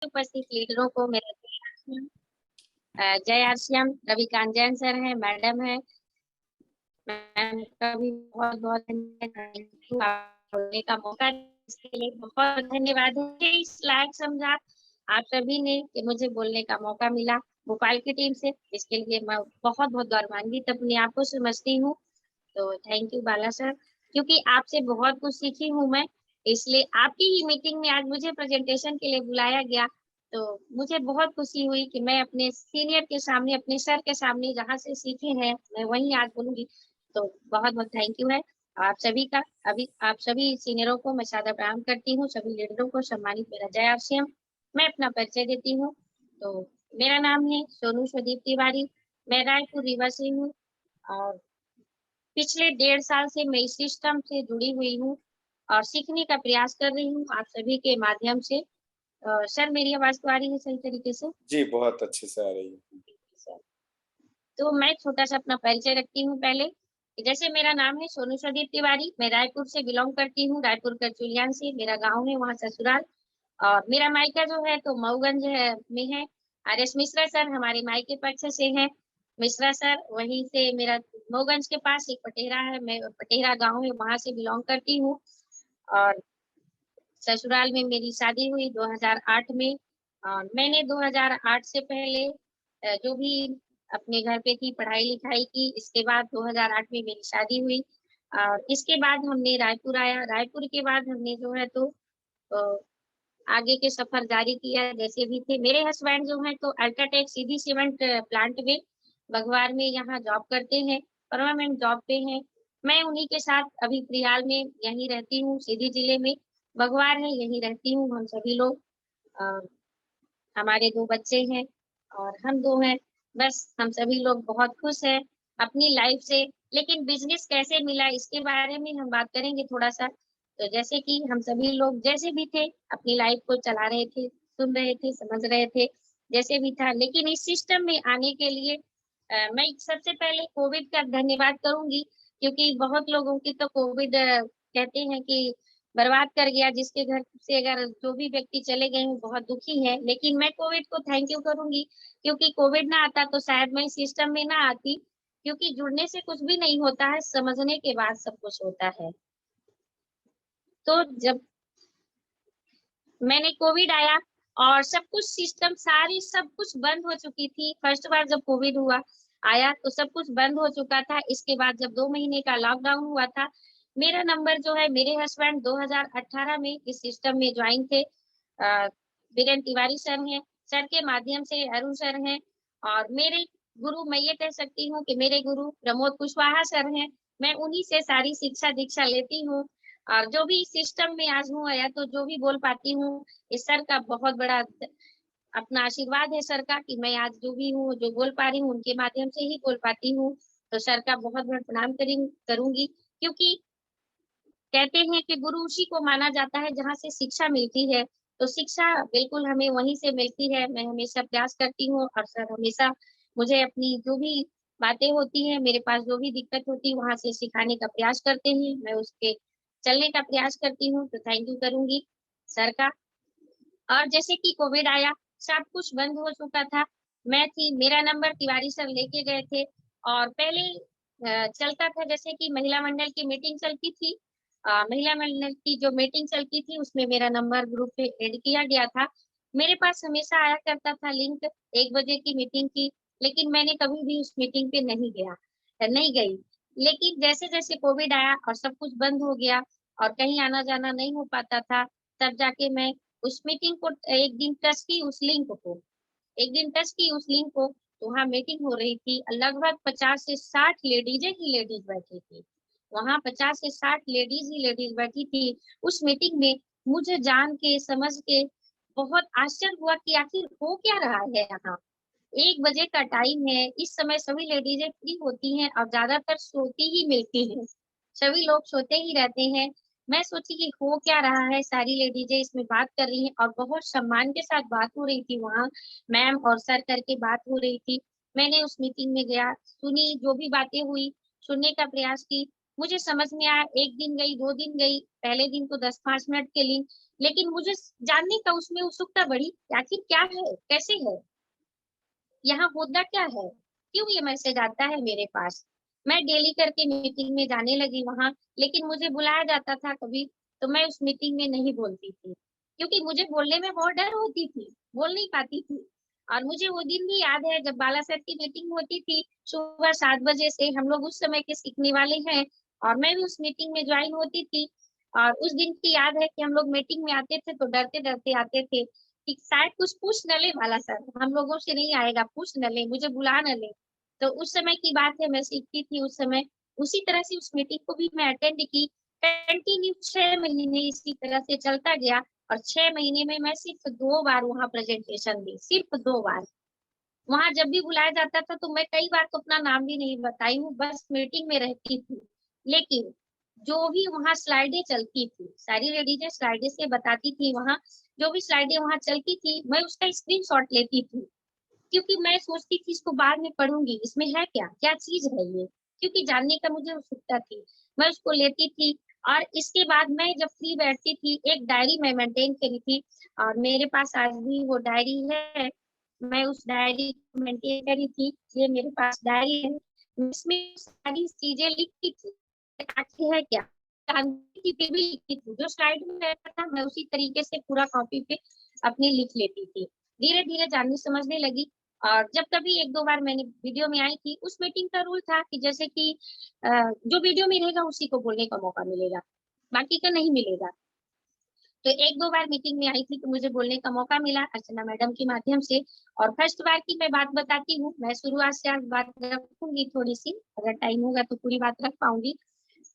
उपस्थित लीडरों को मेरा जय आरसीएम, रविकांत जैन सर हैं, मैडम है, मैम का भी बहुत-बहुत धन्यवाद बोलने का मौका इसके लिए बहुत धन्यवाद है। इस लायक समझा आप सभी ने कि मुझे बोलने का मौका मिला भोपाल की टीम से, इसके लिए मैं बहुत-बहुत गौरवान्वित अपने आप को समझती हूँ। तो थैंक यू बाला सर, क्योंकि आपसे बहुत कुछ सीखी हूँ मैं, इसलिए आपकी ही मीटिंग में आज मुझे प्रेजेंटेशन के लिए बुलाया गया, तो मुझे बहुत खुशी हुई कि मैं अपने सीनियर के सामने, अपने सर के सामने जहाँ से सीखे हैं, मैं वहीं आज बोलूँगी। तो बहुत-बहुत थैंक यू है आप सभी का। अभी आप सभी सीनियरों को मैं सादर प्रणाम करती हूँ, सभी लीडरों को सम्मानित मेरा जय आरसीएम। मैं अपना परिचय देती हूँ, तो मेरा नाम है सोनू स्वदीप तिवारी, मैं रायपुर रीवा से हूँ और पिछले 1.5 साल से मैं इस सिस्टम से जुड़ी हुई हूँ और सीखने का प्रयास कर रही हूँ आप सभी के माध्यम से। सर मेरी आवाज़ तो आ रही है सही तरीके से? जी, बहुत अच्छे से आ रही है। सर, तो मैं छोटा-सा अपना परिचय रखती हूँ पहले। जैसे मेरा नाम है सोनू स्वदीप तिवारी, मैं रायपुर से बिलॉन्ग करती हूँ, रायपुर करचुलियान से मेरा गाँव है, वहाँ ससुराल और मेरा मायका जो है तो मऊगंज है में है। आरएस मिश्रा सर हमारे मायके पक्ष से हैं। मिश्रा सर वहीं से मेरा मऊगंज के पास एक पटेरा है, मैं पटेरा गाँव है वहाँ से बिलॉन्ग करती हूँ और ससुराल में मेरी शादी हुई 2008 में और मैंने 2008 से पहले जो भी अपने घर पे थी पढ़ाई-लिखाई की, इसके बाद 2008 में मेरी शादी हुई और इसके बाद हमने रायपुर आया, रायपुर के बाद हमने जो है तो अ, आगे के सफ़र जारी किया जैसे भी थे। मेरे हस्बैंड जो हैं तो अल्ट्राटेक सीधी सीमेंट प्लांट में बघवार में यहाँ जॉब करते हैं, परमानेंट जॉब पे हैं। मैं उन्हीं के साथ अभी फिलहाल में यहीं रहती हूँ, सीधी जिले में बघवार है, यहीं रहती हूँ हम सभी लोग। अ, हमारे 2 बच्चे हैं और हम 2 हैं। बस हम सभी लोग बहुत खुश हैं अपनी लाइफ़ से। लेकिन बिज़नेस कैसे मिला इसके बारे में हम बात करेंगे थोड़ा-सा। तो जैसे कि हम सभी लोग जैसे भी थे अपनी लाइफ़ को चला रहे थे, सुन रहे थे, समझ रहे थे, जैसे भी था। लेकिन इस सिस्टम में आने के लिए मैं सबसे पहले कोविड का धन्यवाद करूँगी क्योंकि बहुत लोगों की तो कोविड कहते हैं कि बर्बाद कर गया, जिसके घर से अगर जो भी व्यक्ति चले गए हैं, बहुत दुखी हैं। लेकिन मैं कोविड को थैंक यू करूँगी, क्योंकि कोविड ना आता तो शायद मैं इस सिस्टम में ना आती, क्योंकि जुड़ने से कुछ भी नहीं होता है, समझने के बाद सब कुछ होता है। तो जब मैंने कोविड आया और सब कुछ सिस्टम सारी सब कुछ बंद हो चुकी थी। फर्स्ट बार जब कोविड आया तो सब कुछ बंद हो चुका था। इसके बाद जब 2 महीने का लॉकडाउन हुआ था, मेरा नंबर जो है मेरे हस्बैंड 2018 में इस सिस्टम में जॉइन थे। बीरेन तिवारी सर हैं, सर के माध्यम से अरुण सर हैं और मेरे गुरु मैं ये कह सकती हूँ कि मेरे गुरु प्रमोद कुशवाहा सर हैं। मैं उन्हीं से सारी शिक्षा-दीक्षा लेती हूँ और जो भी सिस्टम में आज हूँ या तो जो भी बोल पाती हूँ, इस सर का बहुत बड़ा अपना आशीर्वाद है सर का कि मैं आज जो भी हूँ, जो बोल पा रही हूँ, उनके माध्यम से ही बोल पाती हूँ। तो सर का बहुत-बहुत प्रणाम करूँगी क्योंकि कहते हैं कि गुरु उसी को माना जाता है जहाँ से शिक्षा मिलती है। तो शिक्षा बिल्कुल हमें वहीं से मिलती है। मैं हमेशा प्रयास करती हूँ और सर हमेशा मुझे अपनी जो भी बातें होती हैं, मेरे पास जो भी दिक्कत होती है, वहाँ से सिखाने का प्रयास करते हैं। मैं उसके चलने का प्रयास करती हूँ, तो थैंक यू करूँगी सर का। और जैसे कि कोविड आया, सब कुछ बंद हो चुका था। मैं थी, मेरा नंबर तिवारी सर लेके गए थे और पहले चलता था जैसे कि महिला मंडल की मीटिंग चलती थी। महिला मंडल की जो मीटिंग चलती थी, उसमें मेरा नंबर ग्रुप पे ऐड किया गया था। मेरे पास हमेशा आया करता था लिंक 1 बजे की मीटिंग की, लेकिन मैंने कभी भी उस मीटिंग पे नहीं गई। लेकिन जैसे-जैसे कोविड आया और सब कुछ बंद हो गया और कहीं आना-जाना नहीं हो पाता था, तब जाके मैं उस मीटिंग को एक दिन टच की उस लिंक को, एक दिन टच की उस लिंक को, तो वहाँ मीटिंग हो रही थी। लगभग 50 से 60 लेडीज़ें ही लेडीज़ बैठी थी। वहाँ 50 से 60 लेडीज़ ही लेडीज़ बैठी थी। उस मीटिंग में मुझे जान के, समझ के बहुत आश्चर्य हुआ कि आखिर हो क्या रहा है यहाँ? 1 बजे का टाइम है, इस समय सभी लेडीज़ें फ्री होती हैं और ज़्यादातर सोती ही मिलती हैं। सभी लोग सोते ही रहते हैं। मैं सोची कि हो क्या रहा है, सारी लेडीज़ें इसमें बात कर रही हैं और बहुत सम्मान के साथ बात हो रही थी वहाँ, मैम और सर करके बात हो रही थी। मैंने उस मीटिंग में गया, सुनी, जो भी बातें हुई, सुनने का प्रयास की। मुझे समझ में आया, 1 दिन गई, 2 दिन गई, पहले दिन तो 10-5 मिनट के लिए, लेकिन मुझे जानने का उसमें उत्सुकता बढ़ी, आखिर क्या है, कैसे है, यहाँ मुद्दा क्या है, क्यों ये मैसेज आता है मेरे पास। मैं डेली करके मीटिंग में जाने लगी वहाँ, लेकिन मुझे बुलाया जाता था कभी, तो मैं उस मीटिंग में नहीं बोलती थी, क्योंकि मुझे बोलने में बहुत डर होती थी, बोल नहीं पाती थी। और मुझे वो दिन भी याद है जब बाला सर की मीटिंग होती थी, सुबह 7 बजे से, हम लोग उस समय के सीखने वाले हैं, और मैं भी उस मीटिंग में जॉइन होती थी। और उस दिन की याद है कि हम लोग मीटिंग में आते थे तो डरते-डरते आते थे, कि शायद कुछ पूछ न ले बाला सर, हम लोगों से नहीं आएगा, पूछ न ले, मुझे बुला न ले। तो उस समय की बात है, मैं सीखती थी उस समय। उसी तरह से उस मीटिंग को भी मैं अटेंड की, कंटिन्यू 6 महीने इसी तरह से चलता गया, और 6 महीने में मैं सिर्फ 2 बार वहाँ प्रेज़ेंटेशन दी, सिर्फ 2 बार। वहाँ जब भी बुलाया जाता था तो मैं कई बार तो अपना नाम भी नहीं बताई हूँ, बस मीटिंग में रहती थी। लेकिन जो भी वहाँ स्लाइडें चलती थी, सारी लेडीज़ें स्लाइडें से बताती थी वहाँ, जो भी स्लाइडें वहाँ चलती थी, मैं उसका स्क्रीनशॉट लेती थी। क्योंकि मैं सोचती थी इसको बाद में पढ़ूँगी, इसमें है क्या? क्या चीज़ है ये? क्योंकि जानने का मुझे उत्सुकता थी। मैं उसको लेती थी, और इसके बाद मैं जब फ्री बैठती थी, एक डायरी मैं मेंटेन करी थी, और मेरे पास आज भी वो डायरी है। मैं उस डायरी को मेंटेन करी थी, ये मेरे पास डायरी है। इसमें सारी चीज़ें लिखती थी, आखिर है क्या? जानती थी फिर भी लिखती थी। जो स्लाइड में रहता था, मैं उसी तरीके से पूरा कॉपी पे अपनी लिख लेती थी। धीरे-धीरे जानने समझने लगी, और जब कभी 1-2 बार मैंने वीडियो में आई थी, उस मीटिंग का रूल था कि जैसे कि जो वीडियो में रहेगा उसी को बोलने का मौका मिलेगा, बाकी का नहीं मिलेगा। तो 1-2 बार मीटिंग में आई थी, तो मुझे बोलने का मौका मिला अर्चना मैडम के माध्यम से, और फर्स्ट बार की मैं बात बताती हूँ, मैं शुरुआत से आज बात रखूँगी थोड़ी-सी, अगर टाइम होगा तो पूरी बात रख पाऊँगी।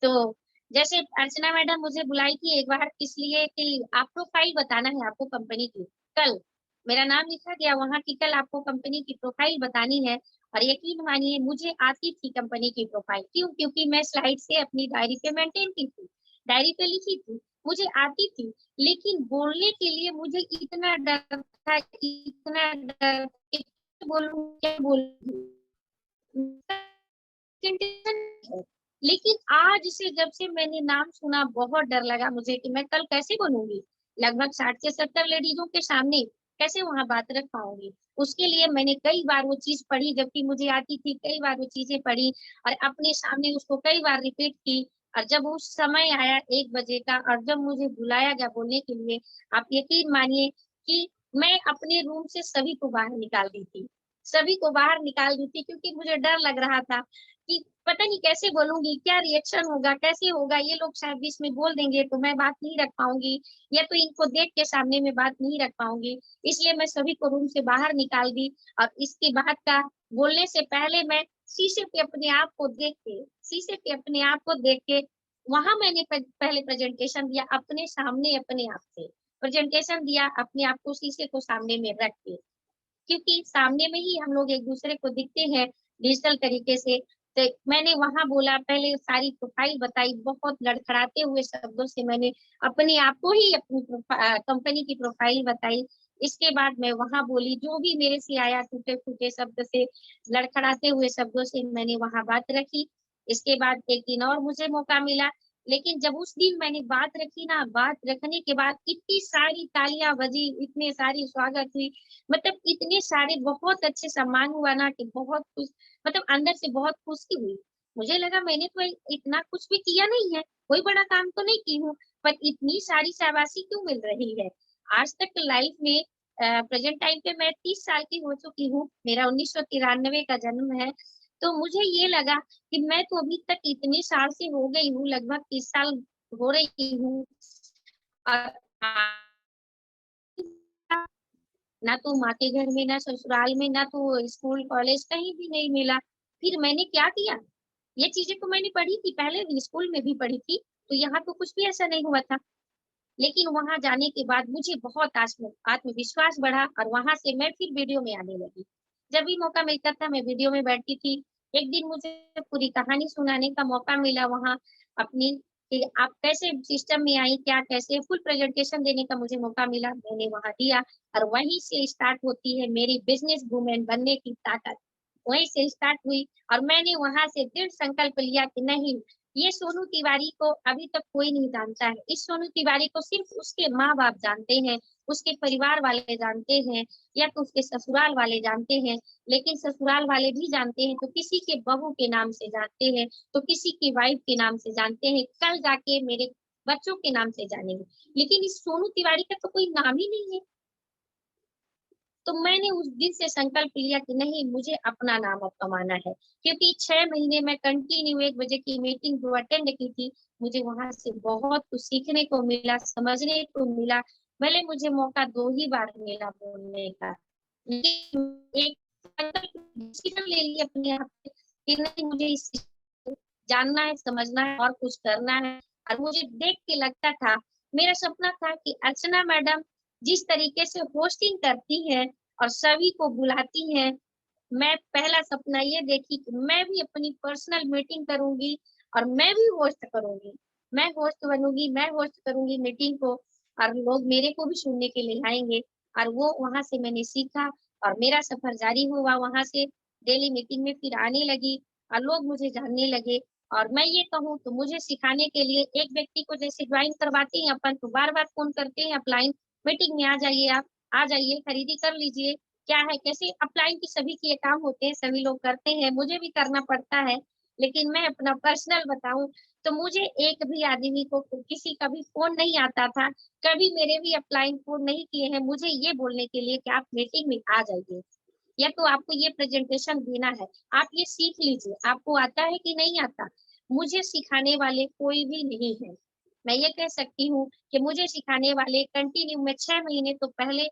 तो जैसे अर्चना मैडम मुझे बुलाई थी एक बार इसलिए कि आप प्रोफाइल बताना है आपको कंपनी की, कल। मेरा नाम लिखा गया वहाँ कि कल आपको कंपनी की प्रोफाइल बतानी है, और यकीन मानिए मुझे आती थी कंपनी की प्रोफाइल। क्यों? क्योंकि मैं स्लाइड से अपनी डायरी पे मेंटेन की थी, डायरी पे लिखी थी, मुझे आती थी। लेकिन बोलने के लिए मुझे इतना डर था, इतना डर कि बोलूँ, क्या बोलूँ? है। लेकिन आज से जब से मैंने नाम सुना बहुत डर लगा मुझे कि मैं कल कैसे बनूँगी? लगभग 60 से 70 लेडीज़ों के सामने कैसे वहाँ बात रख पाऊँगी? उसके लिए मैंने कई बार वो चीज़ पढ़ी जबकि मुझे आती थी, कई बार वो चीज़ें पढ़ी और अपने सामने उसको कई बार रिपीट की और जब उस समय आया 1 बजे का और जब मुझे बुलाया गया बोलने के लिए, आप यकीन मानिए कि मैं अपने रूम से सभी को बाहर निकाल दी थी। सभी को बाहर निकाल दी थी क्योंकि मुझे डर लग रहा था कि पता नहीं कैसे बोलूँगी, क्या रिएक्शन होगा, कैसे होगा, ये लोग शायद बीच में बोल देंगे तो मैं बात नहीं रख पाऊँगी या तो इनको देख के सामने में बात नहीं रख पाऊँगी। इसलिए मैं सभी को रूम से बाहर निकाल दी और इसके बाद का बोलने से पहले मैं शीशे पे अपने आप को देख के शीशे पे अपने आप को देख के वहाँ मैंने पहले प्रेज़ेंटेशन दिया अपने सामने अपने आप से। प्रेज़ेंटेशन दिया अपने आप को शीशे को सामने में रख के। क्योंकि सामने में ही हम लोग एक-दूसरे को दिखते हैं डिजिटल तरीके से। तो मैंने वहाँ बोला पहले सारी प्रोफ़ाइल बताई, बहुत लड़खड़ाते हुए शब्दों से मैंने अपने आप को ही अपनी कंपनी की प्रोफ़ाइल बताई। इसके बाद मैं वहाँ बोली, जो भी मेरे से आया टूटे-फूटे शब्द से, लड़खड़ाते हुए शब्दों से मैंने वहाँ बात रखी। इसके बाद एक दिन और मुझे मौका मिला, लेकिन जब उस दिन मैंने बात रखी ना, बात रखने के बाद इतनी सारी तालियाँ बजी, इतने सारी स्वागत हुई, मतलब इतने सारे बहुत अच्छे सम्मान हुआ ना कि बहुत खुश मतलब अंदर से बहुत खुशी हुई। मुझे लगा मैंने तो इतना कुछ भी किया नहीं है, कोई बड़ा काम तो नहीं की हूँ, पर इतनी सारी शाबाशी क्यों मिल रही है? आज तक लाइफ में प्रेज़ेंट टाइम पे मैं 30 साल की हो चुकी हूँ, मेरा 1993 का जन्म है, तो मुझे ये लगा कि मैं तो अभी तक इतने साल से हो गई हूँ, लगभग 30 साल हो रही हूँ और ना तो माँ के घर में, ना ससुराल में, ना तो स्कूल, कॉलेज कहीं भी नहीं मिला। फिर मैंने क्या किया? ये चीज़ें तो मैंने पढ़ी थी, पहले भी स्कूल में भी पढ़ी थी, तो यहाँ तो कुछ भी ऐसा नहीं हुआ था। लेकिन वहाँ जाने के बाद मुझे बहुत आत्मविश्वास बढ़ा और वहाँ से मैं फिर वीडियो में आने लगी। जब भी मौका मिलता था मैं वीडियो में बैठती थी। एक दिन मुझे पूरी कहानी सुनाने का मौका मिला वहाँ अपनी कि आप कैसे सिस्टम में आई, क्या कैसे फुल प्रेज़ेंटेशन देने का मुझे मौका मिला, मैंने वहाँ दिया और वहीं से स्टार्ट होती है मेरी बिज़नेस वूमन बनने की ताकत। वहीं से स्टार्ट हुई और मैंने वहाँ से दृढ़ संकल्प लिया कि नहीं ये सोनू तिवारी को अभी तक कोई नहीं जानता है। इस सोनू तिवारी को सिर्फ उसके माँ-बाप जानते हैं, उसके परिवार वाले जानते हैं या तो उसके ससुराल वाले जानते हैं। लेकिन ससुराल वाले भी जानते हैं तो किसी के बहू के नाम से जानते हैं, तो किसी की वाइफ के नाम से जानते हैं, कल जाके मेरे बच्चों के नाम से जानेंगे। लेकिन इस सोनू तिवारी का तो कोई नाम ही नहीं है। तो मैंने उस दिन से संकल्प लिया कि नहीं, मुझे अपना नाम अब कमाना है, क्योंकि 6 महीने मैं कंटिन्यू 1 बजे की मीटिंग जो अटेंड की थी, मुझे वहाँ से बहुत कुछ सीखने को मिला, समझने को मिला। भले मुझे मौका 2 ही बार मिला बोलने का, लेकिन एक संकल्प डिसीजन ले लिया अपने आप पे कि नहीं, मुझे इस चीज़ को जानना है, समझना है और कुछ करना है। और मुझे देख के लगता था, मेरा सपना था कि अर्चना मैडम जिस तरीके से होस्टिंग करती हैं और सभी को बुलाती हैं, मैं पहला सपना ये देखी कि मैं भी अपनी पर्सनल मीटिंग करूँगी और मैं भी होस्ट करूँगी। मैं होस्ट बनूँगी, मैं होस्ट करूँगी मीटिंग को और लोग मेरे को भी सुनने के लिए आएँगे। और वो वहाँ से मैंने सीखा और मेरा सफ़र जारी हुआ वहाँ से। डेली मीटिंग में फिर आने लगी और लोग मुझे जानने लगे। और मैं ये कहूँ तो मुझे सिखाने के लिए एक व्यक्ति को जैसे जॉइन करवाते हैं अपन, तो बार-बार फ़ोन करते हैं अपलाइन मीटिंग में आ जाइए आप, आ जाइए, खरीदी कर लीजिए, क्या है, कैसे अपलाइन की सभी के ये काम होते हैं, सभी लोग करते हैं, मुझे भी करना पड़ता है। लेकिन मैं अपना पर्सनल बताऊँ, तो मुझे एक भी आदमी को किसी का भी फ़ोन नहीं आता था, कभी मेरे भी अपलाइन फ़ोन नहीं किए हैं, मुझे ये बोलने के लिए कि आप मीटिंग में आ जाइए, या तो आपको ये प्रेज़ेंटेशन देना है, आप ये सीख लीजिए, आपको आता है कि नहीं आता? मुझे सिखाने वाले कोई भी नहीं है। मैं ये कह सकती हूँ कि मुझे सिखाने वाले कंटिन्यू मैं 6 महीने तो पहले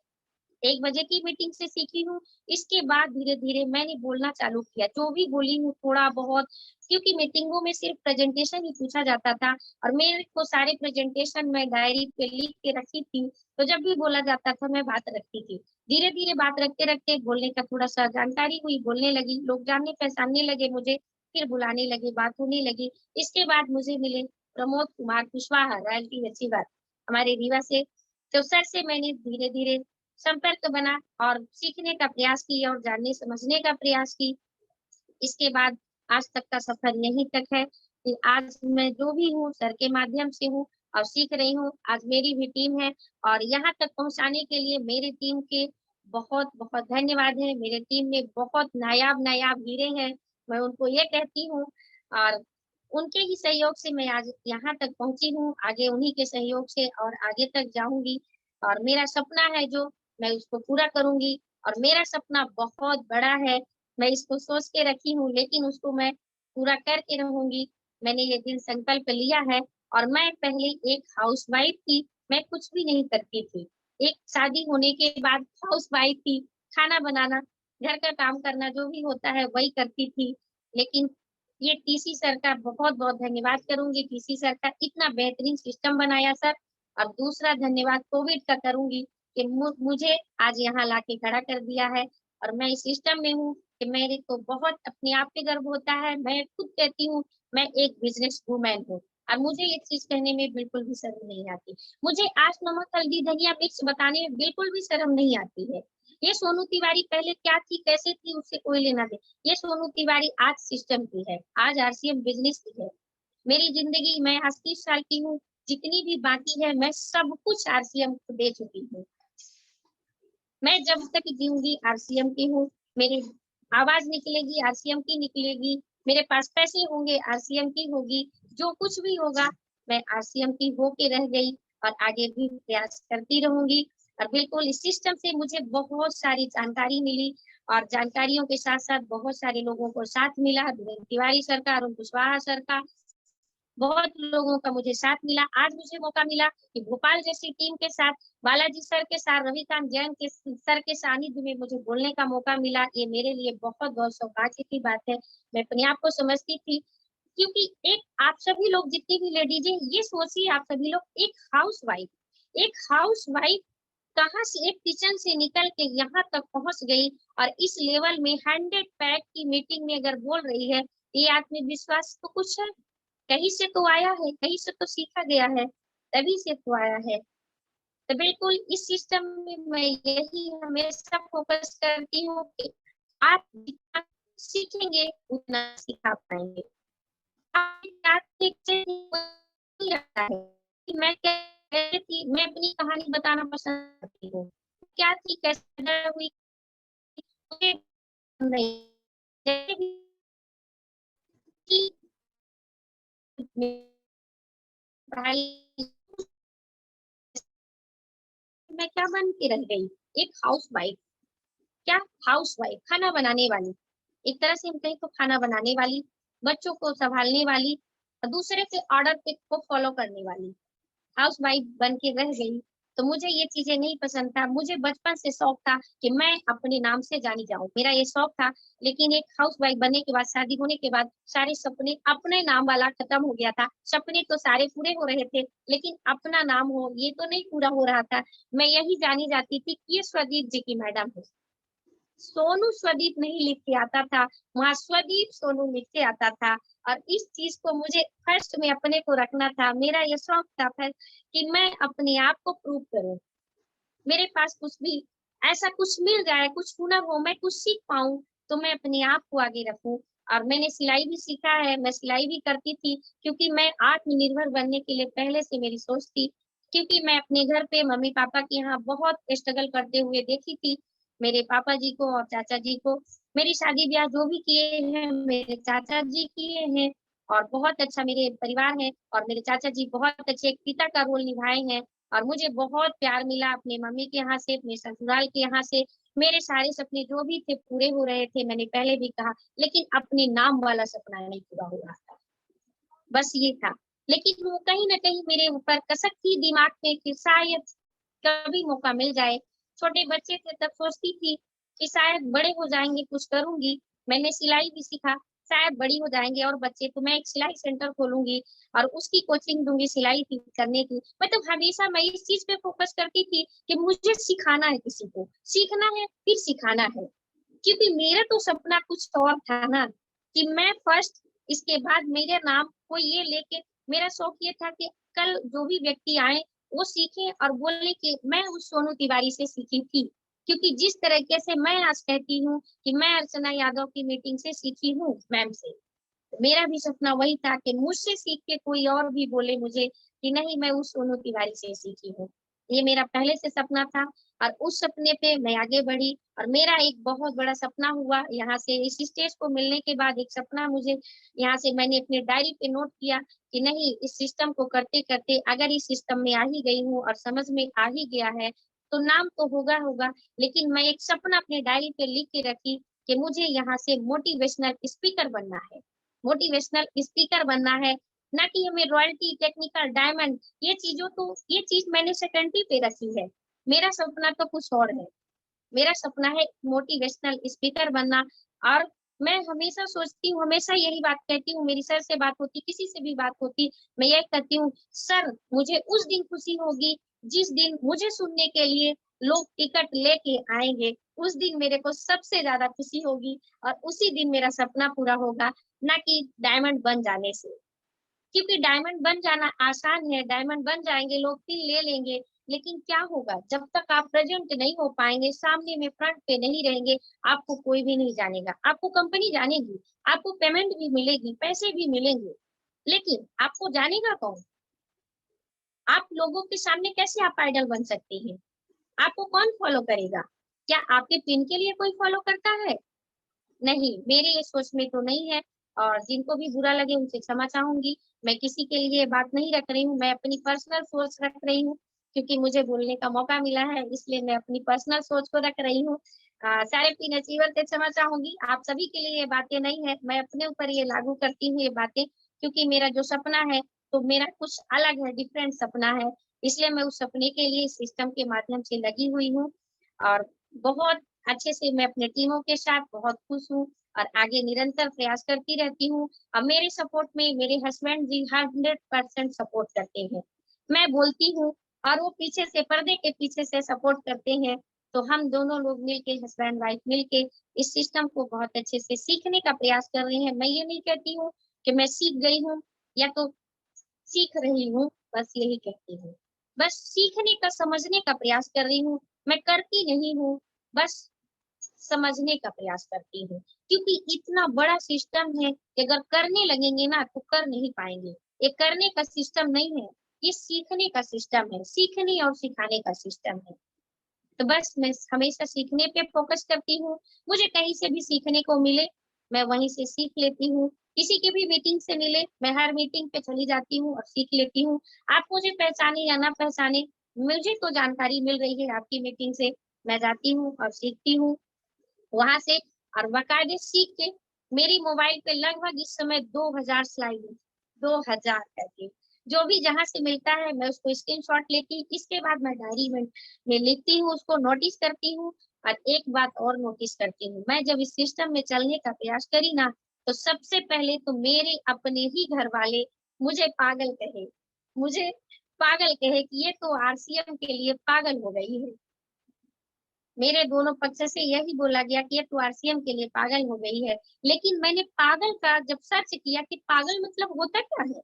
1 बजे की मीटिंग से सीखी हूँ, इसके बाद धीरे-धीरे मैंने बोलना चालू किया, जो भी बोली हूँ थोड़ा-बहुत, क्योंकि मीटिंगों में सिर्फ़ प्रेज़ेंटेशन ही पूछा जाता था और मेरे को सारे प्रेज़ेंटेशन मैं डायरी पे लिख के रखी थी, तो जब भी बोला जाता था मैं बात रखती थी। धीरे-धीरे बात रखते-रखते बोलने का थोड़ा-सा जानकारी हुई, बोलने लगी, लोग जानने-पहचानने लगे मुझे, फिर बुलाने लगे, बात होने लगी। इसके बाद मुझे मिले प्रमोद कुमार कुशवाहा, रॉयल्टी अचीवर, हमारे रीवा से। तो सर से मैंने धीरे-धीरे संपर्क बना और सीखने का प्रयास किया और जानने-समझने का प्रयास की। इसके बाद आज तक का सफ़र यहीं तक है कि आज मैं जो भी हूँ सर के माध्यम से हूँ और सीख रही हूँ। आज मेरी भी टीम है और यहाँ तक पहुँचाने के लिए मेरी टीम के बहुत-बहुत धन्यवाद है। मेरे टीम में बहुत नायाब-नायाब हीरे हैं, मैं उनको ये कहती हूँ और उनके ही सहयोग से मैं आज यहाँ तक पहुँची हूँ, आगे उन्हीं के सहयोग से और आगे तक जाऊँगी और मेरा सपना है जो, मैं उसको पूरा करूँगी और मेरा सपना बहुत बड़ा है। मैं इसको सोच के रखी हूँ, लेकिन उसको मैं पूरा करके रहूँगी। मैंने ये दिल संकल्प लिया है और मैं पहले एक हाउसवाइफ़ थी, मैं कुछ भी नहीं करती थी। एक शादी होने के बाद हाउसवाइफ़ थी, खाना बनाना, घर का काम करना जो भी होता है वही करती थी। लेकिन ये टीसी सर का बहुत-बहुत धन्यवाद करूँगी, टीसी सर का इतना बेहतरीन सिस्टम बनाया सर। और दूसरा धन्यवाद कोविड का करूँगी कि मुझे आज यहाँ लाके खड़ा कर दिया है और मैं इस सिस्टम में हूँ कि मेरे को बहुत अपने आप पे गर्व होता है। मैं खुद कहती हूँ, मैं एक बिज़नेस वूमन हूँ और मुझे ये चीज़ कहने में बिल्कुल भी शर्म नहीं आती। मुझे आज नमक, हल्दी, धनिया मिर्च बताने में बिल्कुल भी शर्म नहीं आती है। ये सोनू तिवारी पहले क्या थी, कैसे थी, उससे कोई लेना-देना, ये सोनू तिवारी आज सिस्टम की है, आज आरसीएम बिज़नेस की है। मेरी ज़िंदगी, मैं आज 30 साल की हूँ, जितनी भी बाकी है मैं सब कुछ आरसीएम को दे चुकी हूँ। मैं जब तक जीऊँगी आरसीएम की हूँ, मेरी आवाज़ निकलेगी आरसीएम की निकलेगी, मेरे पास पैसे होंगे आरसीएम की होगी, जो कुछ भी होगा मैं आरसीएम की होके रह गई और आगे भी प्रयास करती रहूँगी। और बिल्कुल इस सिस्टम से मुझे बहुत सारी जानकारी मिली और जानकारियों के साथ-साथ बहुत सारे लोगों को साथ मिला, तिवारी सर का, अरुण कुशवाहा सर का, बहुत लोगों का मुझे साथ मिला। आज मुझे मौका मिला कि भोपाल जैसी टीम के साथ, बालाजी सर के साथ, रविकांत जैन के सर के सानिध्य में मुझे बोलने का मौका मिला। ये मेरे लिए बहुत-बहुत सौभाग्य की बात है। मैं अपने आप को समझती थी, क्योंकि एक आप सभी लोग जितनी भी लेडीज़ हैं, ये सोचिए आप सभी लोग एक हाउसवाइफ़ कहाँ से एक किचन से निकल के यहाँ तक पहुँच गई और इस लेवल में 100 पैक की मीटिंग में अगर बोल रही है, ये आत्मविश्वास तो कुछ है। कहीं से तो आया है, कहीं से तो सीखा गया है, तभी से तो आया है। तो बिल्कुल इस सिस्टम में मैं यही हमेशा फ़ोकस करती हूँ कि आप जितना सीखेंगे, उतना सिखा पाएँगे। क्या लगता है कि मैं कैसे थी, मैं अपनी कहानी बताना पसंद करती हूँ। क्या थी, कैसे हुई, मुझे नहीं, जैसे भी कि पढ़ाई मैं क्या बन के रह गई, एक हाउसवाइफ। क्या हाउसवाइफ, खाना बनाने वाली। एक तरह से हम कहें तो खाना बनाने वाली, बच्चों को सँभालने वाली, दूसरे के ऑर्डर पे को फ़ॉलो करने वाली। हाउसवाइफ बन के रह गई, तो मुझे ये चीज़ें नहीं पसंद था। मुझे बचपन से शौक था कि मैं अपने नाम से जानी जाऊँ, मेरा ये शौक था। लेकिन एक हाउसवाइफ बनने के बाद, शादी होने के बाद सारे सपने अपने नाम वाला खत्म हो गया था। सपने तो सारे पूरे हो रहे थे, लेकिन अपना नाम हो, ये तो नहीं पूरा हो रहा था। मैं यही जानी जाती थी कि ये स्वदीप जी की मैडम है। सोनू स्वदीप नहीं लिख के आता था, वहाँ स्वदीप सोनू लिख के आता था। और इस चीज़ को मुझे फर्स्ट में अपने को रखना था। मेरा ये शौक था फिर कि मैं अपने आप को प्रूव करूँ। मेरे पास कुछ भी ऐसा कुछ मिल जाए, कुछ हुनर हो, मैं कुछ सीख पाऊँ, तो मैं अपने आप को आगे रखूँ। और मैंने सिलाई भी सीखा है, मैं सिलाई भी करती थी, क्योंकि मैं आत्मनिर्भर बनने के लिए पहले से मेरी सोच थी। क्योंकि मैं अपने घर पे मम्मी-पापा के यहाँ बहुत स्ट्रगल करते हुए देखी थी, मेरे पापा जी को और चाचा जी को। मेरी शादी-ब्याह जो भी किए हैं, मेरे चाचा जी किए हैं और बहुत अच्छा मेरे परिवार है और मेरे चाचा जी बहुत अच्छे एक पिता का रोल निभाए हैं। और मुझे बहुत प्यार मिला अपनी मम्मी के यहाँ से, अपने ससुराल के यहाँ से। मेरे सारे सपने जो भी थे पूरे हो रहे थे, मैंने पहले भी कहा, लेकिन अपने नाम वाला सपना नहीं पूरा हो रहा था। बस ये था। लेकिन वो कहीं न कहीं मेरे ऊपर कसक थी दिमाग में कि शायद कभी मौका मिल जाए। छोटे बच्चे थे तब सोचती थी कि शायद बड़े हो जाएँगे कुछ करूँगी। मैंने सिलाई भी सीखा, शायद बड़ी हो जाएँगे और बच्चे तो मैं एक सिलाई सेंटर खोलूँगी और उसकी कोचिंग दूँगी सिलाई की करने की। मतलब हमेशा मैं इस चीज़ पे फ़ोकस करती थी कि मुझे सिखाना है किसी को, सीखना है फिर सिखाना है। क्योंकि मेरा तो सपना कुछ और था ना, कि मैं फर्स्ट इसके बाद मेरे नाम को ये लेके मेरा शौक ये था कि कल जो भी व्यक्ति आए, वो सीखें और बोले कि मैं उस सोनू तिवारी से सीखी थी। क्योंकि जिस तरीके से मैं आज कहती हूँ कि मैं अर्चना यादव की मीटिंग से सीखी हूँ मैम से। मेरा भी सपना वही था कि मुझसे सीख के कोई और भी बोले मुझे कि नहीं मैं उस सोनू तिवारी से सीखी हूँ। ये मेरा पहले से सपना था और उस सपने पे मैं आगे बढ़ी और मेरा एक बहुत बड़ा सपना हुआ यहाँ से इस स्टेज को मिलने के बाद एक सपना मुझे यहाँ से मैंने अपने डायरी पे नोट किया कि नहीं इस सिस्टम को करते-करते अगर इस सिस्टम में आ ही गई हूँ और समझ में आ ही गया है, तो नाम तो होगा, लेकिन मैं एक सपना अपने डायरी पे लिख के रखी कि मुझे यहाँ से मोटिवेशनल स्पीकर बनना है। मोटिवेशनल स्पीकर बनना है, ना कि हमें रॉयल्टी, टेक्निकल, डायमंड ये चीज़ मैंने सेकेंडरी पे रखी है। मेरा सपना तो कुछ और है। मेरा सपना है मोटिवेशनल स्पीकर बनना और मैं हमेशा सोचती हूँ, हमेशा यही बात कहती हूँ, मेरी सर से बात होती, किसी से भी बात होती, मैं यही कहती हूँ, "सर, मुझे उस दिन खुशी होगी, जिस दिन मुझे सुनने के लिए लोग टिकट लेके आएँगे, उस दिन मेरे को सबसे ज़्यादा खुशी होगी और उसी दिन मेरा सपना पूरा होगा, ना कि डायमंड बन जाने से।" क्योंकि डायमंड बन जाना आसान है, डायमंड बन जाएँगे, लोग फ़िर ले लेंगे, लेकिन क्या होगा? जब तक आप प्रेज़ेंट नहीं हो पाएँगे, सामने में फ्रंट पे नहीं रहेंगे, आपको कोई भी नहीं जानेगा। आपको कंपनी जानेगी, आपको पेमेंट भी मिलेगी, पैसे भी मिलेंगे, लेकिन आपको जानेगा कौन? आप लोगों के सामने कैसे आप आइडल बन सकते हैं? आपको कौन फ़ॉलो करेगा? क्या आपके पिन के लिए कोई फ़ॉलो करता है? नहीं, मेरे ये सोच में तो नहीं है और जिनको भी बुरा लगे उनसे क्षमा चाहूँगी। मैं किसी के लिए बात नहीं रख रही हूँ, मैं अपनी पर्सनल सोच रख रही हूँ, क्योंकि मुझे बोलने का मौका मिला है इसलिए मैं अपनी पर्सनल सोच को रख रही हूँ। सारे पिन अचीवर से क्षमा चाहूँगी, आप सभी के लिए ये बातें नहीं है, मैं अपने ऊपर ये लागू करती हूँ ये बातें, क्योंकि मेरा जो सपना है, तो मेरा कुछ अलग है, डिफरेंट सपना है, इसलिए मैं उस सपने के लिए सिस्टम के माध्यम से लगी हुई हूँ और बहुत अच्छे से मैं अपने टीमों के साथ बहुत खुश हूँ और आगे निरंतर प्रयास करती रहती हूँ। मेरे सपोर्ट में मेरे हस्बैंड जी 100% सपोर्ट करते हैं। मैं बोलती हूँ और वो पीछे से पर्दे के पीछे से सपोर्ट करते हैं। तो हम दोनों लोग मिलके हस्बैंड वाइफ मिलके इस सिस्टम को बहुत अच्छे से सीखने का प्रयास कर रहे हैं। मैं ये नहीं कहती हूँ कि मैं सीख गई हूँ या तो सीख रही हूँ, बस यही कहती हूँ। बस सीखने का, समझने का प्रयास कर रही हूँ, मैं करती नहीं हूँ, बस समझने का प्रयास करती हूँ। क्योंकि इतना बड़ा सिस्टम है कि अगर करने लगेंगे ना तो कर नहीं पाएँगे। ये करने का सिस्टम नहीं है, ये सीखने का सिस्टम है, सीखने और सिखाने का सिस्टम है। तो बस मैं हमेशा सीखने पे फ़ोकस करती हूँ। मुझे कहीं से भी सीखने को मिले, मैं वहीं से सीख लेती हूँ। किसी की भी मीटिंग से मिले, मैं हर मीटिंग पे चली जाती हूँ और सीख लेती हूँ। आप मुझे पहचाने या ना पहचाने, मुझे तो जानकारी मिल रही है आपकी मीटिंग से, मैं जाती हूँ और सीखती हूँ। वहाँ से और बाकायदे सीख के मेरी मोबाइल पे लगभग इस समय 2000 स्लाइड है, 2000 करके। जो भी जहाँ से मिलता है मैं उसको स्क्रीनशॉट लेती, इसके बाद मैं डायरी में लिखती हूँ, उसको नोटिस करती हूँ और एक बात और नोटिस करती हूँ, मैं जब इस सिस्टम में चलने का प्रयास करी ना, तो सबसे पहले तो मेरे अपने ही घरवाले मुझे पागल कहे। मुझे पागल कहे कि ये तो आरसीएम के लिए पागल हो गई है। मेरे दोनों पक्ष से यही बोला गया कि ये तो आरसीएम के लिए पागल हो गई है। लेकिन मैंने पागल का जब सर्च किया कि पागल मतलब होता क्या है?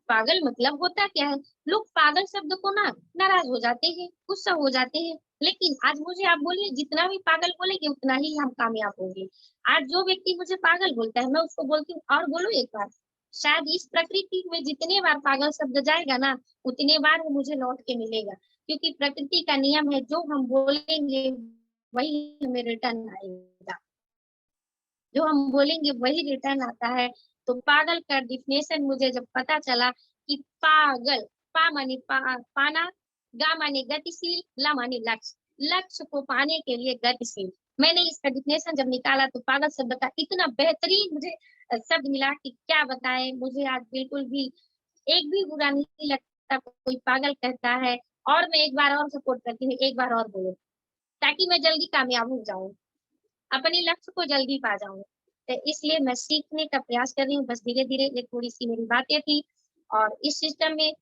पागल मतलब होता क्या है? लोग पागल शब्द को ना नाराज़ हो जाते हैं, गुस्सा हो जाते हैं। लेकिन आज मुझे आप बोलिए जितना भी पागल बोलेंगे उतना ही हम कामयाब होंगे। आज जो व्यक्ति मुझे पागल बोलता है मैं उसको बोलती हूँ और बोलो एक बार। शायद इस प्रकृति में जितने बार पागल शब्द जाएगा ना, उतने बार वो मुझे लौट के मिलेगा। क्योंकि प्रकृति का नियम है जो हम बोलेंगे वही हमें रिटर्न आएगा। जो हम बोलेंगे वही रिटर्न आता है। तो पागल का डेफिनेशन मुझे जब पता चला कि पागल, पा माने पाना, गा माने गतिशील, ला माने लक्ष्य। लक्ष्य को पाने के लिए गतिशील। मैंने इसका डेफिनेशन जब निकाला तो पागल शब्द का इतना बेहतरीन मुझे शब्द मिला कि क्या बताएँ, मुझे आज बिल्कुल भी एक भी बुरा नहीं लगता कोई पागल कहता है और मैं एक बार और सपोर्ट करती हूँ, एक बार और बोलो, ताकि मैं जल्दी कामयाब हो जाऊँ। अपने लक्ष्य को जल्दी पा जाऊँ। तो इसलिए मैं सीखने का प्रयास कर रही हूँ, बस धीरे-धीरे ये थोड़ी-सी मेरी बातें थी और इस सिस्टम में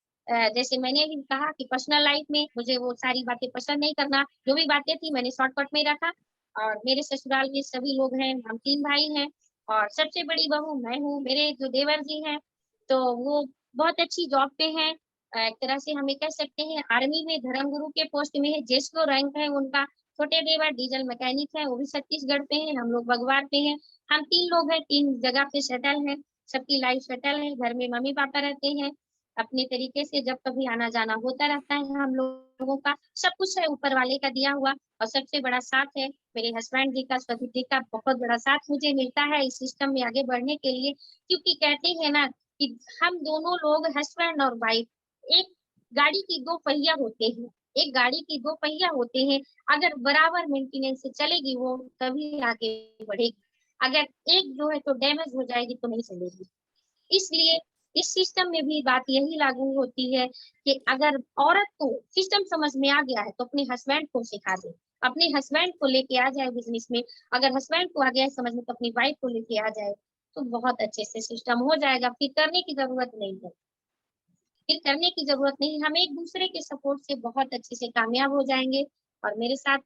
जैसे मैंने भी कहा कि पर्सनल लाइफ़ में मुझे वो सारी बातें पसंद नहीं करना, जो भी बातें थी मैंने शॉर्टकट में रखा और मेरे ससुराल के सभी लोग हैं, हम 3 भाई हैं और सबसे बड़ी बहू मैं हूँ, मेरे जो देवर जी हैं, तो वो बहुत अच्छी जॉब पे हैं। एक तरह से हम ये कह सकते हैं आर्मी में धर्मगुरु के पोस्ट में है, जेएसओ रैंक है उनका। छोटे देवर डीज़ल मैकेनिक हैं, वो भी छत्तीसगढ़ पे हैं, हम लोग बगवार पे हैं। हम 3 लोग हैं, 3 जगह पे सेटल हैं, सबकी लाइफ़ सेटल है, घर में मम्मी-पापा रहते हैं। अपने तरीके से जब कभी आना-जाना होता रहता है हम लोगों का, सब कुछ है ऊपर वाले का दिया हुआ और सबसे बड़ा साथ है मेरे हस्बैंड जी का, स्वती जी का बहुत बड़ा साथ मुझे मिलता है इस सिस्टम में आगे बढ़ने के लिए। क्योंकि कहते हैं ना कि हम दोनों लोग हस्बैंड और वाइफ एक गाड़ी की 2 पहिया होते हैं। एक गाड़ी की 2 पहिया होते हैं, अगर बराबर मेंटेनेंस से चलेगी वो तभी आगे बढ़ेगी। अगर एक जो है तो डैमेज हो जाएगी तो नहीं चलेगी। इसलिए इस सिस्टम में भी बात यही लागू होती है कि अगर औरत को सिस्टम समझ में आ गया है तो अपने हस्बैंड को सिखा दे। अपने हस्बैंड को लेके आ जाए बिज़नेस में, अगर हस्बैंड को आ गया है समझ में तो अपनी वाइफ को लेके आ जाए, तो बहुत अच्छे से सिस्टम हो जाएगा, फिर करने की ज़रूरत नहीं है। फिर करने की ज़रूरत नहीं, हम एक-दूसरे के सपोर्ट से बहुत अच्छे से कामयाब हो जाएँगे और मेरे साथ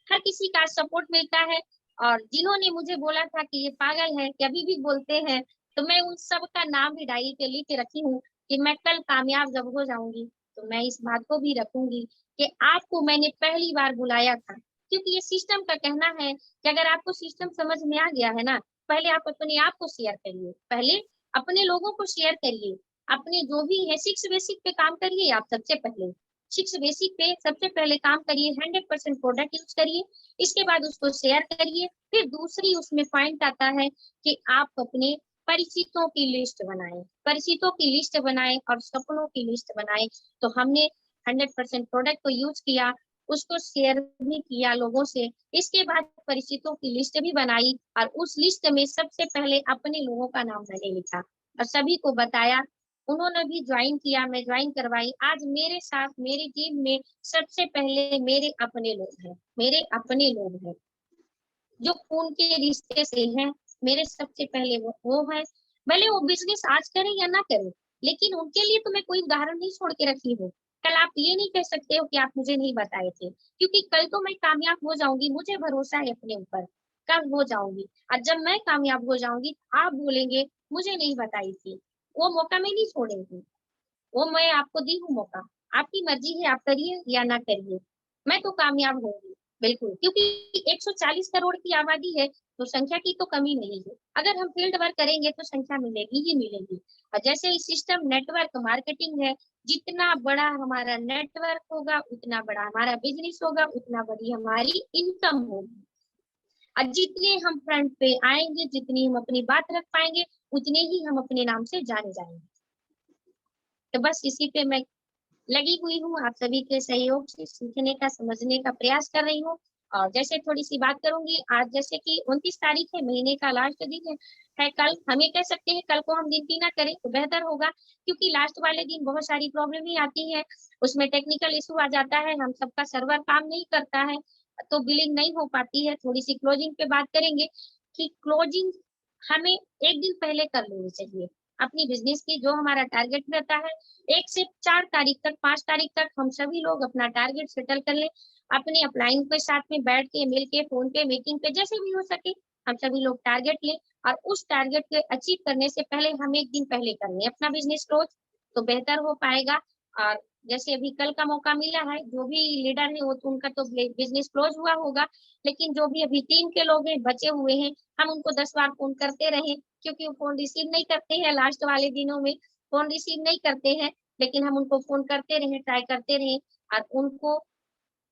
हर किसी का सपोर्ट मिलता है और जिन्होंने मुझे बोला था कि ये पागल है, कि अभी भी बोलते हैं, तो मैं उन सब का नाम भी डायरी पे लिख के रखी हूँ कि मैं कल कामयाब जब हो जाऊँगी, तो मैं इस बात को भी रखूँगी कि आपको मैंने पहली बार बुलाया था। क्योंकि ये सिस्टम का कहना है कि अगर आपको सिस्टम समझ में आ गया है ना, पहले आप अपने आप को शेयर करिए, पहले अपने लोगों को शेयर करिए, अपने जो भी है 6 बेसिक पे काम करिए आप सबसे पहले। 6 बेसिक पे सबसे पहले काम करिए, 100% प्रोडक्ट यूज़ करिए, इसके बाद उसको शेयर करिए, फिर दूसरी उसमें पॉइंट आता है कि आप अपने परिचितों की लिस्ट बनाएँ, परिचितों की लिस्ट बनाएँ और सपनों की लिस्ट बनाएँ। तो हमने 100% प्रोडक्ट को यूज़ किया, उसको शेयर भी किया लोगों से, इसके बाद परिचितों की लिस्ट भी बनाई और उस लिस्ट में सबसे पहले अपने लोगों का नाम मैंने लिखा और सभी को बताया। उन्होंने भी जॉइन किया, मैं जॉइन करवाई। आज मेरे साथ मेरी टीम में सबसे पहले मेरे अपने लोग हैं, मेरे अपने लोग हैं, जो खून के रिश्ते से हैं, मेरे सबसे पहले वो हैं। भले वो बिज़नेस आज करें या ना करें, लेकिन उनके लिए तो मैं कोई उदाहरण नहीं छोड़ के रखी हूँ। कल आप ये नहीं कह सकते हो कि आप मुझे नहीं बताए थे, क्योंकि कल तो मैं कामयाब हो जाऊँगी, मुझे भरोसा है अपने ऊपर, कल हो जाऊँगी और जब मैं कामयाब हो जाऊँगी, आप बोलेंगे, मुझे नहीं बताई थी। वो मौका मैं नहीं छोड़ूँगी। वो मैं आपको दी हूँ मौका, आपकी मर्ज़ी है आप करिए या ना करिए, मैं तो कामयाब होंगी। बिल्कुल, क्योंकि 140 करोड़ की आबादी है, तो संख्या की तो कमी नहीं है। अगर हम फील्ड वर्क करेंगे तो संख्या मिलेगी ही मिलेगी। और जैसे ही सिस्टम नेटवर्क मार्केटिंग है, जितना बड़ा हमारा नेटवर्क होगा, उतना बड़ा हमारा बिज़नेस होगा, उतना बड़ी हमारी इनकम होगी। और जितने हम फ्रंट पे आएँगे, जितनी हम अपनी बात रख पाएँगे, उतने ही हम अपने नाम से जाने जाएँगे। तो बस इसी पे मैं लगी हुई हूँ, आप सभी के सहयोग से सीखने का, समझने का प्रयास कर रही हूँ। और जैसे थोड़ी-सी बात करूँगी, आज जैसे कि 29 तारीख है, महीने का लास्ट दिन है कल, हम ये कह सकते हैं कल को हम गिनती ना करें तो बेहतर होगा, क्योंकि लास्ट वाले दिन बहुत सारी प्रॉब्लम ही आती है, उसमें टेक्निकल इश्यू आ जाता है, हम सबका सर्वर काम नहीं करता है, तो बिलिंग नहीं हो पाती है। थोड़ी-सी क्लोजिंग पे बात करेंगे कि क्लोजिंग हमें 1 दिन पहले कर लेनी चाहिए। अपनी बिज़नेस की जो हमारा टारगेट रहता है, 1 से 4 तारीख तक, 5 तारीख तक हम सभी लोग अपना टारगेट सेटल कर लें। अपने अपलाइन के साथ में बैठ के, मिल के, फ़ोन पे, मीटिंग पे जैसे भी हो सके, हम सभी लोग टारगेट लें और उस टारगेट को अचीव करने से पहले हम 1 दिन पहले कर लें अपना बिज़नेस क्लोज़, तो बेहतर हो पाएगा। और जैसे अभी कल का मौका मिला है, जो भी लीडर है वो तो उनका तो बिज़नेस क्लोज़ हुआ होगा, लेकिन जो भी अभी टीम के लोग हैं, बचे हुए हैं, हम उनको 10 बार फ़ोन करते रहें, क्योंकि वो फ़ोन रिसीव नहीं करते हैं लास्ट वाले दिनों में, फ़ोन रिसीव नहीं करते हैं, लेकिन हम उनको फ़ोन करते रहें, ट्राई करते रहें और उनको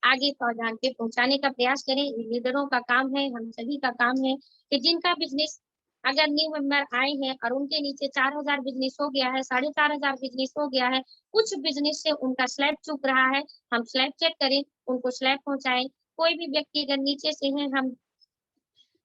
आगे जान के पहुँचाने का प्रयास करें। लीडरों का काम है, हम सभी का काम है कि जिनका बिज़नेस अगर न्यू मेंबर आए हैं और उनके नीचे 4000 बिज़नेस हो गया है, 4500 बिज़नेस हो गया है, कुछ बिज़नेस से उनका स्लैब चूक रहा है, हम स्लैब चेक करें, उनको स्लैब पहुँचाएँ। कोई भी व्यक्ति अगर नीचे से है, हम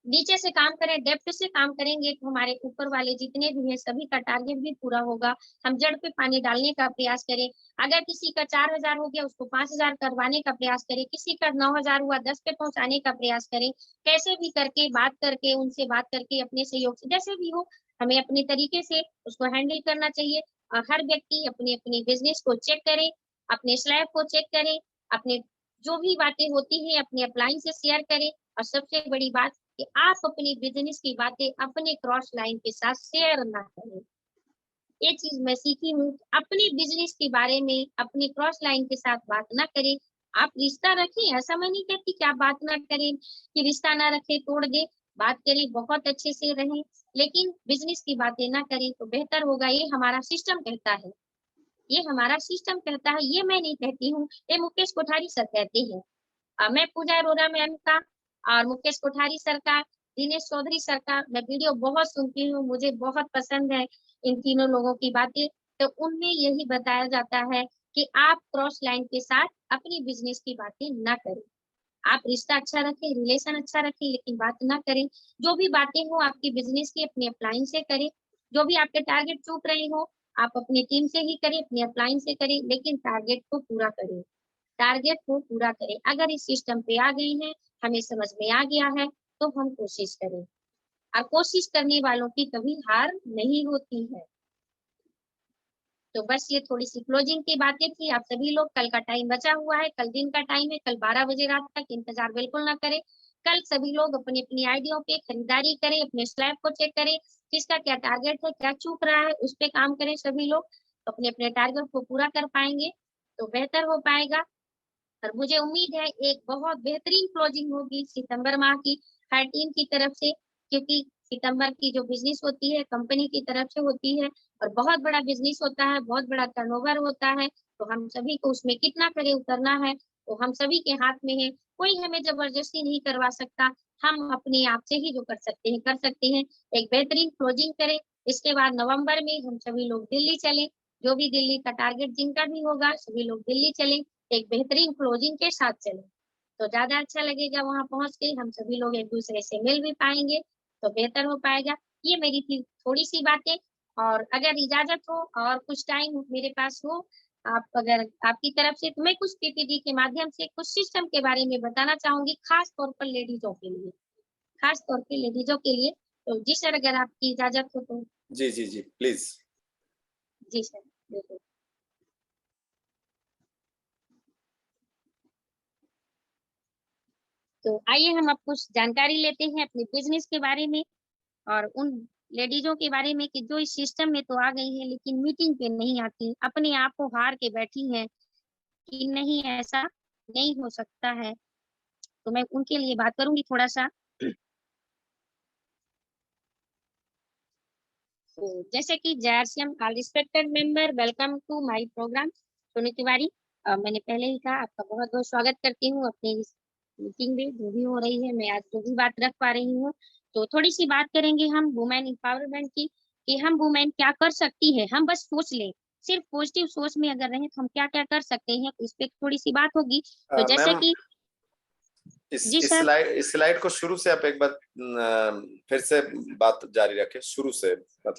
नीचे से काम करें, डेप्थ से काम करेंगे तो हमारे ऊपर वाले जितने भी हैं सभी का टारगेट भी पूरा होगा। हम जड़ पे पानी डालने का प्रयास करें। अगर किसी का 4000 हो गया उसको 5000 करवाने का प्रयास करें, किसी का 9000 हुआ 10 पे पहुँचाने का प्रयास करें। कैसे भी करके बात करके उनसे बात करके अपने सहयोग से जैसे भी हो, हमें अपने तरीके से उसको हैंडल करना चाहिए। और हर व्यक्ति अपने-अपने बिज़नेस को चेक करे, अपने स्लैब को चेक करे, अपने जो भी बातें होती हैं अपने अपलाइन से शेयर करें और सबसे बड़ी बात कि आप अपनी बिज़नेस की बातें अपने क्रॉस लाइन के साथ शेयर ना करें। ये चीज़ मैं सीखी हूँ, अपने बिज़नेस के बारे में अपने क्रॉस लाइन के साथ बात ना करें। आप रिश्ता रखें, ऐसा मैं नहीं कहती कि आप बात ना करें, कि रिश्ता ना रखें, तोड़ दें। बात करें, बहुत अच्छे से रहें, लेकिन बिज़नेस की बातें ना करें तो बेहतर होगा, ये हमारा सिस्टम कहता है। ये हमारा सिस्टम कहता है, ये मैं नहीं कहती हूँ, ये मुकेश कोठारी सर कहते हैं। मैं पूजा अरोड़ा मैम का और मुकेश कोठारी सर का, दिनेश चौधरी सर का मैं वीडियो बहुत सुनती हूँ, मुझे बहुत पसंद है इन तीनों लोगों की बातें। तो उनमें यही बताया जाता है कि आप क्रॉस लाइन के साथ अपनी बिज़नेस की बातें ना करें। आप रिश्ता अच्छा रखें, रिलेशन अच्छा रखें, लेकिन बात ना करें। जो भी बातें हो आपकी बिज़नेस की अपने अपलाइन से करें। जो भी आपके टारगेट चूक रहे हो, आप अपनी टीम से ही करें, अपनी अपलाइन से करें, लेकिन टारगेट को पूरा करें। टारगेट को पूरा करें। अगर इस सिस्टम पे आ गए हैं, हमें समझ में आ गया है, तो हम कोशिश करें और कोशिश करने वालों की कभी हार नहीं होती है। तो बस ये थोड़ी-सी क्लोजिंग की बातें थी। आप सभी लोग कल का टाइम बचा हुआ है, कल दिन का टाइम है, कल 12 बजे रात तक इंतज़ार बिल्कुल ना करें। कल सभी लोग अपनी-अपनी आइडियों पे खरीदारी करें, अपने स्लैब को चेक करें, किसका क्या टारगेट है, क्या चूक रहा है, उस पे काम करें सभी लोग। अपने-अपने टारगेट को पूरा कर पाएँगे, तो बेहतर हो पाएगा। और मुझे उम्मीद है एक बहुत बेहतरीन क्लोजिंग होगी सितंबर माह की हर टीम की तरफ से, क्योंकि सितंबर की जो बिज़नेस होती है कंपनी की तरफ से होती है और बहुत बड़ा बिज़नेस होता है, बहुत बड़ा टर्नओवर होता है, तो हम सभी को उसमें कितना खरे उतरना है, तो हम सभी के हाथ में है। कोई हमें ज़बरदस्ती नहीं करवा सकता, हम अपने आप से ही जो कर सकते हैं, कर सकते हैं। एक बेहतरीन क्लोजिंग करें, इसके बाद नवंबर में हम सभी लोग दिल्ली चलें, जो भी दिल्ली का टारगेट जिनका भी होगा, सभी लोग दिल्ली चलें। एक बेहतरीन क्लोजिंग के साथ चलें, तो ज़्यादा अच्छा लगेगा वहाँ पहुँच के, हम सभी लोग एक-दूसरे से मिल भी पाएँगे, तो बेहतर हो पाएगा। ये मेरी थी थोड़ी-सी बातें और अगर इजाज़त हो और कुछ टाइम मेरे पास हो, आप अगर आपकी तरफ से तो मैं कुछ पीपीटी के माध्यम से कुछ सिस्टम के बारे में बताना चाहूँगी, ख़ास तौर पर लेडीज़ों के लिए, ख़ास तौर पे लेडीज़ों के लिए। तो जी सर, अगर आपकी इजाज़त हो तो? जी, जी, जी, प्लीज़। जी सर, बिल्कुल। तो आइए हम अब कुछ जानकारी लेते हैं अपने बिज़नेस के बारे में। और उन लेडीज़ों के बारे में कि जो इस सिस्टम में तो आ गई हैं लेकिन मीटिंग पे नहीं आती, अपने आप को हार के बैठी हैं कि नहीं ऐसा नहीं हो सकता है। तो मैं उनके लिए बात करूँगी थोड़ा-सा। तो जैसे कि JRCM all respected member welcome to my program Sonu Tiwari. मैंने पहले ही कहा आपका बहुत-बहुत स्वागत करती हूँ अपनी इस मीटिंग में जो भी हो रही है, मैं आज जो भी बात रख पा रही हूँ। तो थोड़ी-सी बात करेंगे हम वुमेन एम्पावरमेंट की, कि हम वुमेन क्या कर सकती है, हम बस सोच लें। सिर्फ पॉजिटिव सोच में अगर रहें तो हम क्या-क्या कर सकते हैं, इस पे थोड़ी-सी बात होगी। तो जैसे मैम कि जी इस सर। स्लाइड को शुरू से आप एक बार फिर से बात जारी रखें, शुरू से मतलब